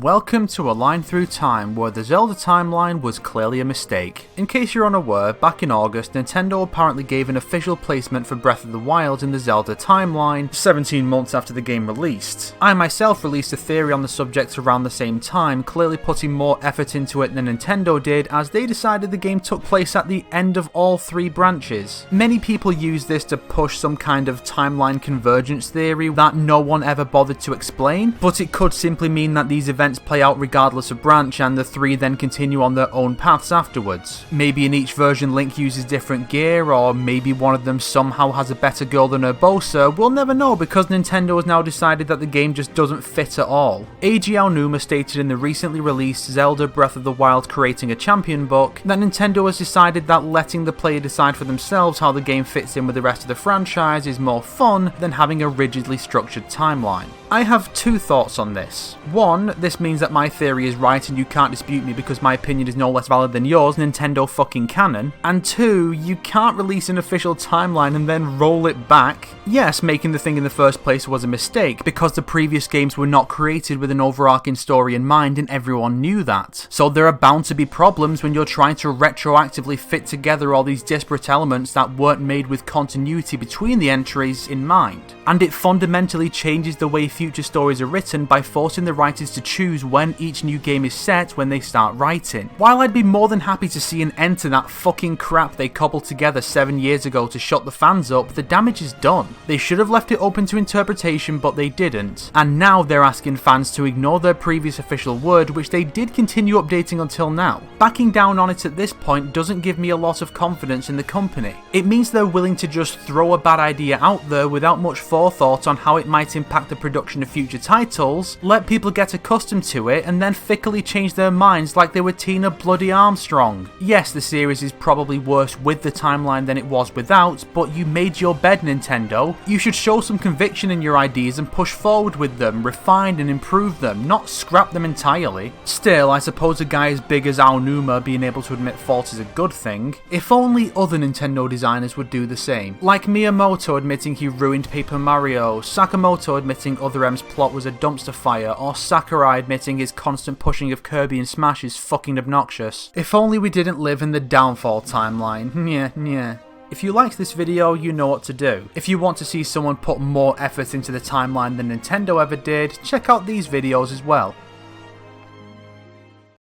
Welcome to A Line Through Time, where the Zelda timeline was clearly a mistake. In case you're unaware, back in August, Nintendo apparently gave an official placement for Breath of the Wild in the Zelda timeline, 17 months after the game released. I myself released a theory on the subject around the same time, clearly putting more effort into it than Nintendo did, as they decided the game took place at the end of all three branches. Many people use this to push some kind of timeline convergence theory that no one ever bothered to explain, but it could simply mean that these events play out regardless of branch and the three then continue on their own paths afterwards. Maybe in each version Link uses different gear, or maybe one of them somehow has a better girl than Urbosa. We'll never know because Nintendo has now decided that the game just doesn't fit at all. Eiji Aonuma stated in the recently released Zelda Breath of the Wild Creating a Champion book that Nintendo has decided that letting the player decide for themselves how the game fits in with the rest of the franchise is more fun than having a rigidly structured timeline. I have two thoughts on this. One, this means that my theory is right and you can't dispute me because my opinion is no less valid than yours, Nintendo fucking canon. And two, you can't release an official timeline and then roll it back. Yes, making the thing in the first place was a mistake because the previous games were not created with an overarching story in mind and everyone knew that. So there are bound to be problems when you're trying to retroactively fit together all these disparate elements that weren't made with continuity between the entries in mind. And it fundamentally changes the way future stories are written by forcing the writers to choose when each new game is set when they start writing. While I'd be more than happy to see an end to that fucking crap they cobbled together 7 years ago to shut the fans up, the damage is done. They should have left it open to interpretation, but they didn't. And now they're asking fans to ignore their previous official word, which they did continue updating until now. Backing down on it at this point doesn't give me a lot of confidence in the company. It means they're willing to just throw a bad idea out there without much forethought on how it might impact the production of future titles, let people get accustomed to it, and then fickly change their minds like they were Tina Bloody Armstrong. Yes, the series is probably worse with the timeline than it was without, but you made your bed, Nintendo. You should show some conviction in your ideas and push forward with them, refine and improve them, not scrap them entirely. Still, I suppose a guy as big as Aonuma being able to admit fault is a good thing. If only other Nintendo designers would do the same. Like Miyamoto admitting he ruined Paper Mario, Sakamoto admitting Other M's plot was a dumpster fire, or Sakurai admitting his constant pushing of Kirby and Smash is fucking obnoxious. If only we didn't live in the downfall timeline. Nyeh. If you liked this video, you know what to do. If you want to see someone put more effort into the timeline than Nintendo ever did, check out these videos as well.